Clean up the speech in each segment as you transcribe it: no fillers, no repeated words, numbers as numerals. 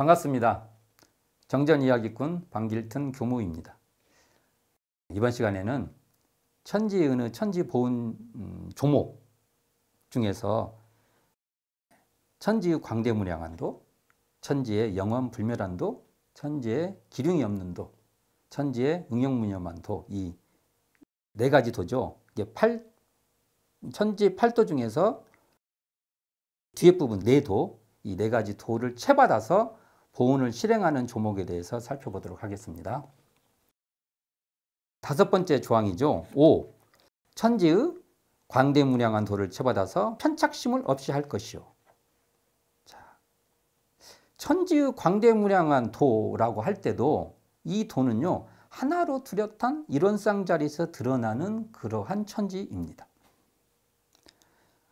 반갑습니다. 정전이야기꾼 방길튼 교무입니다. 이번 시간에는 천지의 어느 천지보훈 조목 중에서 천지의 광대무량한도, 천지의 영원불멸한도, 천지의 기륭이 없는도, 천지의 응용무념한도, 이 네 가지 도죠. 이게 천지 8도 중에서 뒤에 부분 네 도, 이 네 가지 도를 채받아서 보훈을 실행하는 조목에 대해서 살펴보도록 하겠습니다. 다섯 번째 조항이죠. 5. 천지의 광대무량한 도를 채받아서 편착심을 없이 할 것이요. 자, 천지의 광대무량한 도라고 할 때도 이 도는요, 하나로 뚜렷한 이론상 자리에서 드러나는 그러한 천지입니다.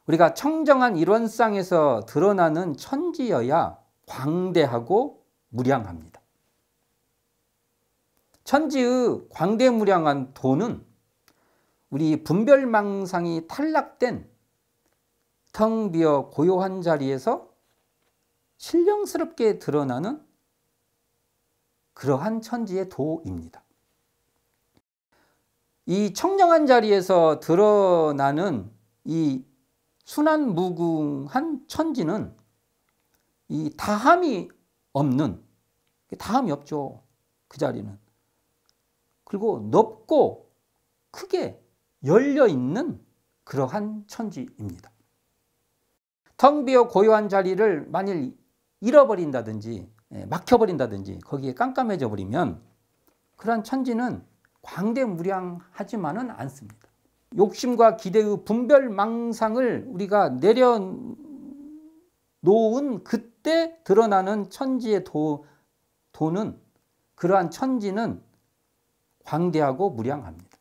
우리가 청정한 이론상에서 드러나는 천지여야 광대하고 무량합니다. 천지의 광대무량한 도는 우리 분별망상이 탈락된 텅 비어 고요한 자리에서 신령스럽게 드러나는 그러한 천지의 도입니다. 이 청정한 자리에서 드러나는 이 순환무궁한 천지는 이 다함이 없죠. 그 자리는. 그리고 넓고 크게 열려있는 그러한 천지입니다. 텅 비어 고요한 자리를 만일 잃어버린다든지 막혀버린다든지 거기에 깜깜해져 버리면 그러한 천지는 광대무량하지만은 않습니다. 욕심과 기대의 분별망상을 우리가 내려놓은 그때 드러나는 천지의 도는, 그러한 천지는 광대하고 무량합니다.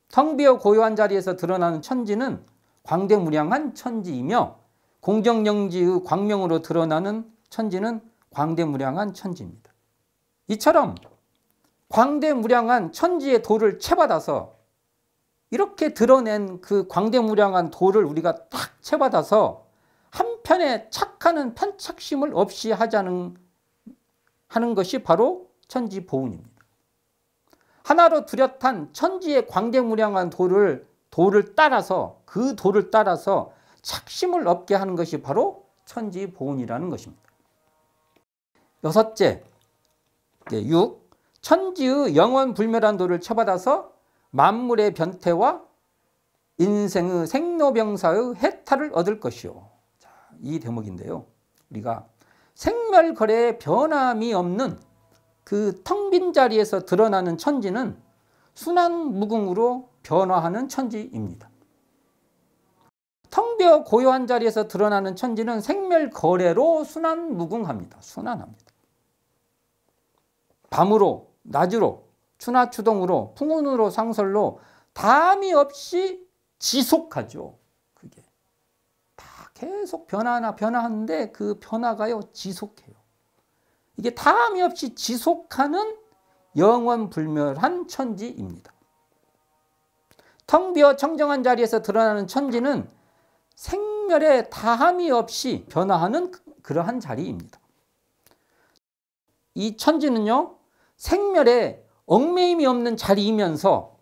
텅 비어 고요한 자리에서 드러나는 천지는 광대무량한 천지이며, 공정영지의 광명으로 드러나는 천지는 광대무량한 천지입니다. 이처럼 광대무량한 천지의 도를 채받아서 이렇게 드러낸 그 광대무량한 도를 우리가 딱 채받아서 한편에 착하는 편착심을 없이 하는 것이 바로 천지보훈입니다. 하나로 뚜렷한 천지의 광대무량한 도를 따라서, 그 도를 따라서 착심을 없게 하는 것이 바로 천지보훈이라는 것입니다. 여섯째, 6. 천지의 영원불멸한 도를 채받아서 만물의 변태와 인생의 생로병사의 해탈을 얻을 것이요. 자, 이 대목인데요. 우리가 생멸거래의 변함이 없는 그 텅 빈 자리에서 드러나는 천지는 순환무궁으로 변화하는 천지입니다. 텅 비어 고요한 자리에서 드러나는 천지는 생멸거래로 순환무궁합니다. 순환합니다. 밤으로, 낮으로, 추나추동으로, 풍운으로, 상설로 담이 없이 지속하죠. 그게 다 계속 변화하는데 그 변화가요, 지속해요. 이게 담이 없이 지속하는 영원불멸한 천지입니다. 텅 비어 청정한 자리에서 드러나는 천지는 생멸에 다함이 없이 변화하는 그러한 자리입니다. 이 천지는요, 생멸에 얽매임이 없는 자리이면서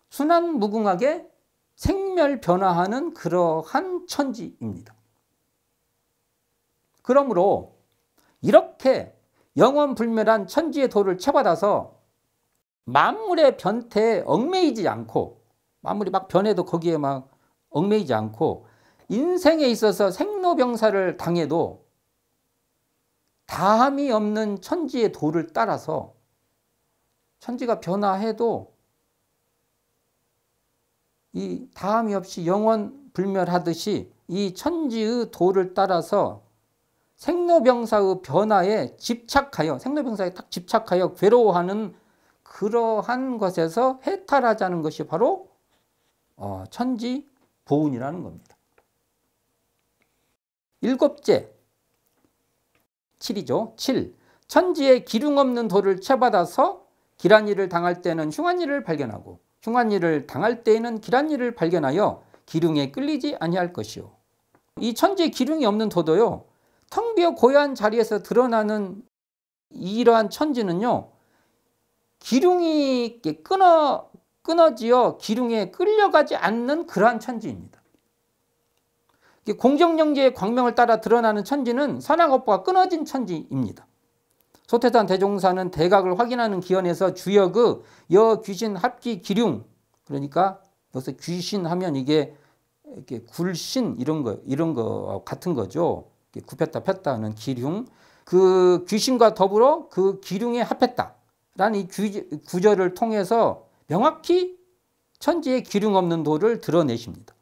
순환무궁하게 생멸 변화하는 그러한 천지입니다. 그러므로 이렇게 영원불멸한 천지의 도를 채받아서 만물의 변태에 얽매이지 않고, 만물이 막 변해도 거기에 막 얽매이지 않고, 인생에 있어서 생로병사를 당해도 다함이 없는 천지의 도를 따라서, 천지가 변화해도 이 다함이 없이 영원불멸하듯이 이 천지의 도를 따라서 생로병사의 변화에 집착하여, 생로병사에 딱 집착하여 괴로워하는 그러한 것에서 해탈하자는 것이 바로 천지보훈이라는 겁니다. 일곱째, 7이죠. 7. 천지의 기륭 없는 도를 채받아서 길한 일을 당할 때는 흉한 일을 발견하고, 흉한 일을 당할 때에는 길한 일을 발견하여 기륭에 끌리지 아니할 것이요. 이 천지의 기륭이 없는 도도요, 텅 비어 고요한 자리에서 드러나는 이러한 천지는요, 기륭이 끊어지어 기륭에 끌려가지 않는 그러한 천지입니다. 공정정제의 광명을 따라 드러나는 천지는 선악업보가 끊어진 천지입니다. 소태산 대종사는 대각을 확인하는 기원에서 주역의 여 귀신 합기 기륭, 그러니까 여기서 귀신 하면 이게 이렇게 굴신 이런 거 같은 거죠. 굽혔다 폈다 하는 기륭, 그 귀신과 더불어 그 기륭에 합했다라는 이 구절을 통해서 명확히 천지의 기륭 없는 도를 드러내십니다.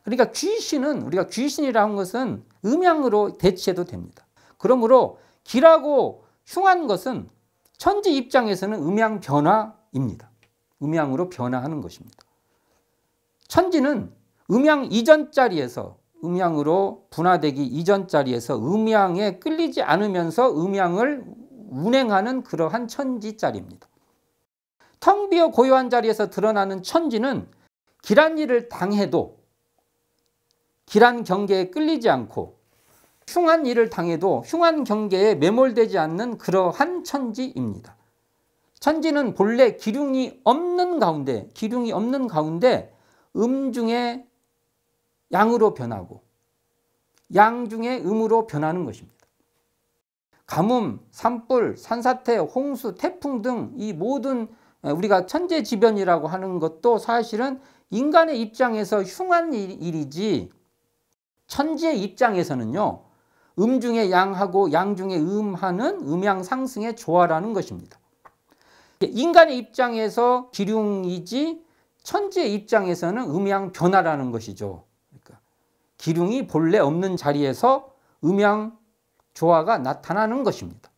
그러니까 귀신은, 우리가 귀신이라는 것은 음양으로 대치해도 됩니다. 그러므로 기라고 흉한 것은 천지 입장에서는 음양 변화입니다. 음양으로 변화하는 것입니다. 천지는 음양 이전 자리에서, 음양으로 분화되기 이전 자리에서 음양에 끌리지 않으면서 음양을 운행하는 그러한 천지 자리입니다. 텅 비어 고요한 자리에서 드러나는 천지는 길한 일을 당해도 길한 경계에 끌리지 않고 흉한 일을 당해도 흉한 경계에 매몰되지 않는 그러한 천지입니다. 천지는 본래 기륭이 없는 가운데 음 중에 양으로 변하고 양 중에 음으로 변하는 것입니다. 가뭄, 산불, 산사태, 홍수, 태풍 등 이 모든 우리가 천재지변이라고 하는 것도 사실은 인간의 입장에서 흉한 일이지, 천지의 입장에서는요, 음 중에 양하고 양 중에 음하는 음양 상승의 조화라는 것입니다. 인간의 입장에서 기륭이지 천지의 입장에서는 음양 변화라는 것이죠. 그러니까 기륭이 본래 없는 자리에서 음양 조화가 나타나는 것입니다.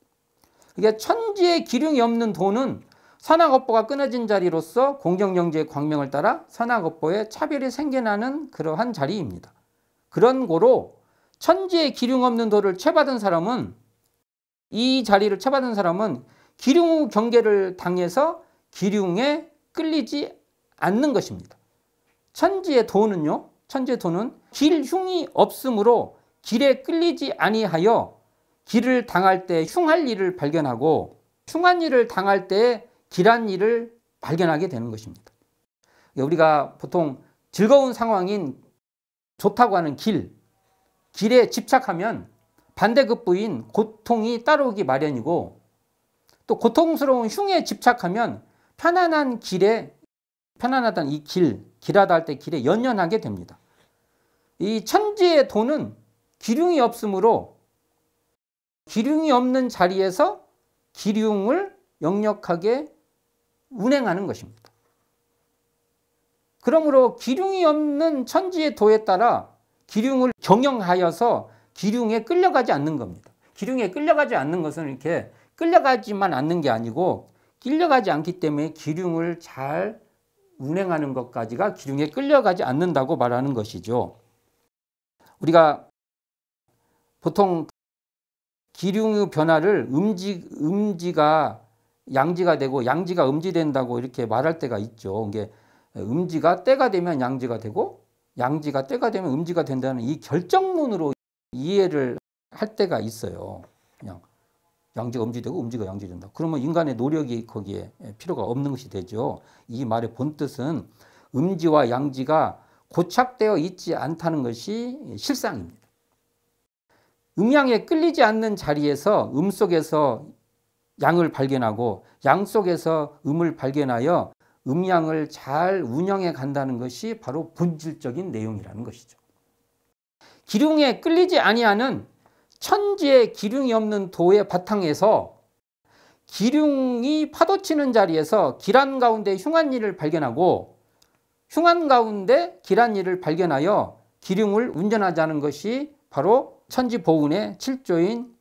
그러니까 천지의 기륭이 없는 도는 선악업보가 끊어진 자리로서 공정정제의 광명을 따라 선악업보의 차별이 생겨나는 그러한 자리입니다. 그런 고로 천지의 기륭 없는 도를 채받은 사람은, 이 자리를 채받은 사람은 기륭 경계를 당해서 기륭에 끌리지 않는 것입니다. 천지의 도는 길 흉이 없으므로 길에 끌리지 아니하여 길을 당할 때 흉할 일을 발견하고 흉한 일을 당할 때 길한 일을 발견하게 되는 것입니다. 우리가 보통 즐거운 상황인 좋다고 하는 길에 집착하면 반대급부인 고통이 따라오기 마련이고, 또 고통스러운 흉에 집착하면 편안한 길에, 편안하다는 이 길하다 할 때 길에 연연하게 됩니다. 이 천지의 도는 기륭이 없으므로 기륭이 없는 자리에서 기륭을 역력하게 운행하는 것입니다. 그러므로 기륭이 없는 천지의 도에 따라 기륭을 경영하여서 기륭에 끌려가지 않는 겁니다. 기륭에 끌려가지 않는 것은 이렇게 끌려가지만 않는 게 아니고, 끌려가지 않기 때문에 기륭을 잘 운행하는 것까지가 기륭에 끌려가지 않는다고 말하는 것이죠. 우리가 보통 기륭의 변화를 음지가 양지가 되고 양지가 음지된다고 이렇게 말할 때가 있죠. 이게 음지가 때가 되면 양지가 되고 양지가 때가 되면 음지가 된다는 이 결정론으로 이해를 할 때가 있어요. 그냥 양지가 음지되고 음지가 양지된다. 그러면 인간의 노력이 거기에 필요가 없는 것이 되죠. 이 말의 본뜻은 음지와 양지가 고착되어 있지 않다는 것이 실상입니다. 음양에 끌리지 않는 자리에서 음 속에서 양을 발견하고 양 속에서 음을 발견하여 음양을 잘 운영해 간다는 것이 바로 본질적인 내용이라는 것이죠. 기륭에 끌리지 아니하는 천지의 기륭이 없는 도의 바탕에서 기륭이 파도치는 자리에서 길한 가운데 흉한 일을 발견하고 흉한 가운데 길한 일을 발견하여 기륭을 운전하자는 것이 바로 천지보운의 7조인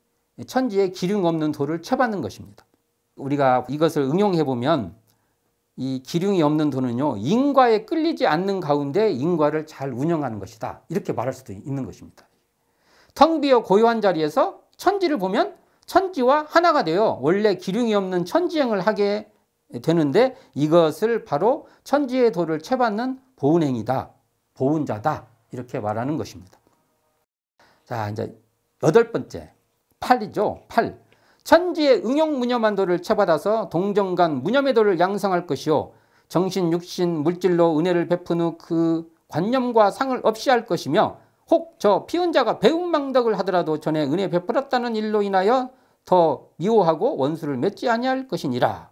천지의 기륭 없는 도를 채받는 것입니다. 우리가 이것을 응용해 보면 이 기륭이 없는 도는요, 인과에 끌리지 않는 가운데 인과를 잘 운영하는 것이다, 이렇게 말할 수도 있는 것입니다. 텅 비어 고요한 자리에서 천지를 보면 천지와 하나가 되어 원래 기륭이 없는 천지행을 하게 되는데, 이것을 바로 천지의 도를 채받는 보운행이다, 보운자다, 이렇게 말하는 것입니다. 자, 이제 8번째, 8이죠. 8. 천지의 응용무념한도를 채받아서 동정간 무념의도를 양성할 것이요 정신, 육신, 물질로 은혜를 베푼 후 그 관념과 상을 없이 할 것이며 혹 저 피운자가 배은망덕을 하더라도 전에 은혜 베풀었다는 일로 인하여 더 미워하고 원수를 맺지 아니할 것이니라.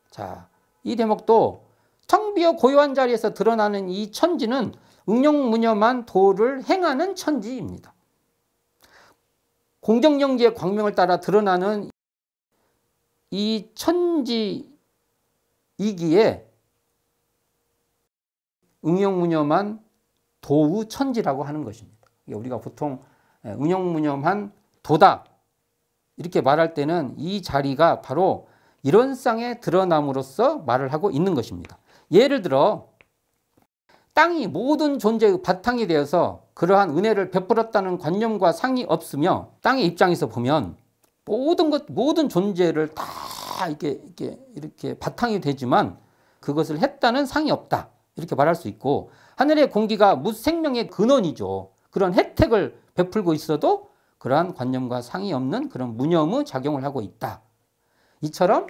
자, 이 대목도 텅 비어 고요한 자리에서 드러나는 이 천지는 응용무념한 도를 행하는 천지입니다. 공정영지의 광명을 따라 드러나는 이 천지이기에 응용무념한 도의 천지라고 하는 것입니다. 우리가 보통 응용무념한 도다 이렇게 말할 때는 이 자리가 바로 이런 쌍에 드러남으로써 말을 하고 있는 것입니다. 예를 들어 땅이 모든 존재의 바탕이 되어서 그러한 은혜를 베풀었다는 관념과 상이 없으며 땅의 입장에서 보면 모든 존재를 다 이렇게 바탕이 되지만 그것을 했다는 상이 없다. 이렇게 말할 수 있고 하늘의 공기가 무생명의 근원이죠. 그런 혜택을 베풀고 있어도 그러한 관념과 상이 없는 그런 무념의 작용을 하고 있다. 이처럼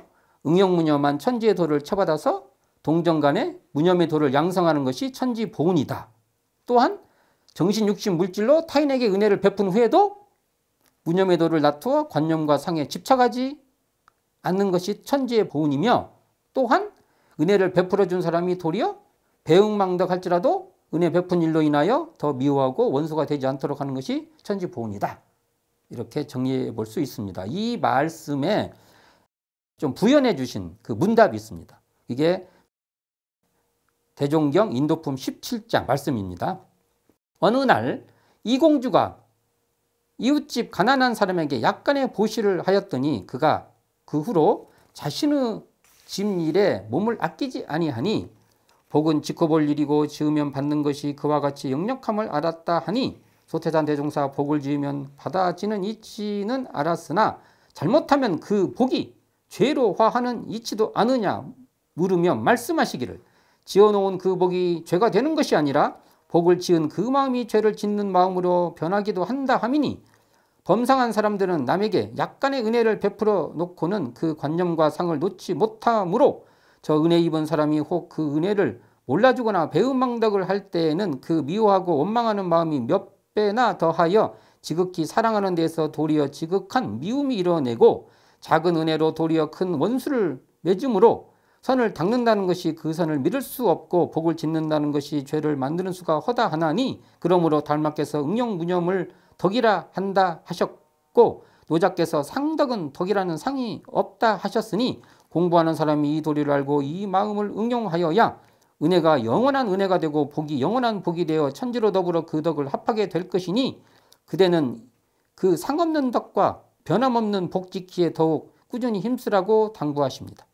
응용무념한 천지의 도를 채받아서 동정간에 무념의 도를 양성하는 것이 천지보은이다. 또한 정신, 육신, 물질로 타인에게 은혜를 베푼 후에도 무념의 도를 놔두어 관념과 상에 집착하지 않는 것이 천지의 보은이며 또한 은혜를 베풀어 준 사람이 도리어 배응망덕할지라도 은혜 베푼 일로 인하여 더 미워하고 원수가 되지 않도록 하는 것이 천지보은이다. 이렇게 정리해 볼 수 있습니다. 이 말씀에 좀 부연해 주신 그 문답이 있습니다. 이게 대종경 인도품 17장 말씀입니다. 어느 날 이 공주가 이웃집 가난한 사람에게 약간의 보시를 하였더니 그가 그 후로 자신의 집 일에 몸을 아끼지 아니하니 복은 지켜볼 일이고 지으면 받는 것이 그와 같이 역력함을 알았다 하니 소태산 대종사 복을 지으면 받아지는 이치는 알았으나 잘못하면 그 복이 죄로 화하는 이치도 아느냐 물으며 말씀하시기를 지어놓은 그 복이 죄가 되는 것이 아니라 복을 지은 그 마음이 죄를 짓는 마음으로 변하기도 한다 하미니 범상한 사람들은 남에게 약간의 은혜를 베풀어 놓고는 그 관념과 상을 놓지 못하므로 저 은혜 입은 사람이 혹 그 은혜를 몰라주거나 배은망덕을 할 때에는 그 미워하고 원망하는 마음이 몇 배나 더하여 지극히 사랑하는 데서 도리어 지극한 미움이 일어내고 작은 은혜로 도리어 큰 원수를 맺음으로 선을 닦는다는 것이 그 선을 믿을 수 없고 복을 짓는다는 것이 죄를 만드는 수가 허다하나니 그러므로 달마께서 응용무념을 덕이라 한다 하셨고 노자께서 상덕은 덕이라는 상이 없다 하셨으니 공부하는 사람이 이 도리를 알고 이 마음을 응용하여야 은혜가 영원한 은혜가 되고 복이 영원한 복이 되어 천지로 더불어 그 덕을 합하게 될 것이니 그대는 그 상없는 덕과 변함없는 복 지키에 더욱 꾸준히 힘쓰라고 당부하십니다.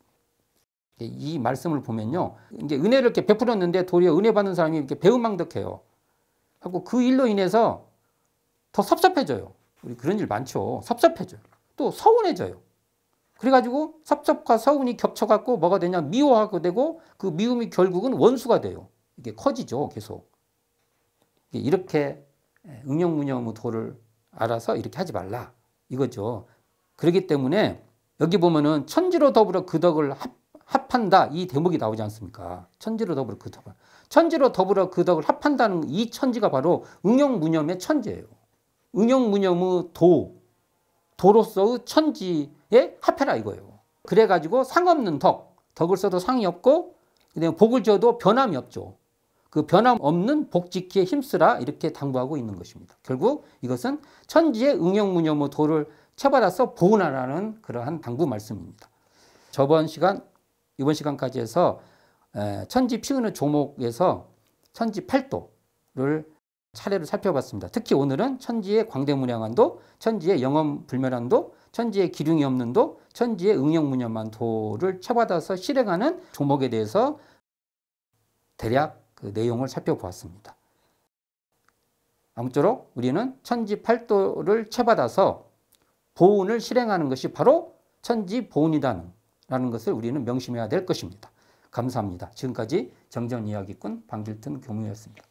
이 말씀을 보면요, 이제 은혜를 이렇게 베풀었는데 도리어 은혜 받는 사람이 이렇게 배은망덕해요. 하고 그 일로 인해서 더 섭섭해져요. 우리 그런 일 많죠. 섭섭해져요. 또 서운해져요. 그래가지고 섭섭과 서운이 겹쳐갖고 뭐가 되냐 미워하게 되고 그 미움이 결국은 원수가 돼요. 이게 커지죠. 계속. 이렇게 응용무념의 도를 알아서 이렇게 하지 말라 이거죠. 그렇기 때문에 여기 보면은 천지로 더불어 그 덕을 합한다 이 대목이 나오지 않습니까? 천지로 더불어 그 덕을. 천지로 더불어 그 덕을 합한다는 이 천지가 바로 응용무념의 천지예요. 응용무념의 도로서의 천지에 합해라 이거예요. 그래가지고 상없는 덕을 써도 상이 없고 그다음에 복을 지어도 변함이 없죠. 그 변함 없는 복 지키에 힘쓰라 이렇게 당부하고 있는 것입니다. 결국 이것은 천지의 응용무념의 도를 채받아서 보은하라는 그러한 당부 말씀입니다. 이번 시간까지 해서 천지 피운의 조목에서 천지 8도를 차례로 살펴봤습니다. 특히 오늘은 천지의 광대무량한도, 천지의 영원불멸한도, 천지의 기륭이 없는 도, 천지의 응용무념한 도를 채받아서 실행하는 조목에 대해서 대략 그 내용을 살펴보았습니다. 아무쪼록 우리는 천지 8도를 채받아서 보은을 실행하는 것이 바로 천지 보은이라는 것을 우리는 명심해야 될 것입니다. 감사합니다. 지금까지 정전이야기꾼 방길튼 교무였습니다.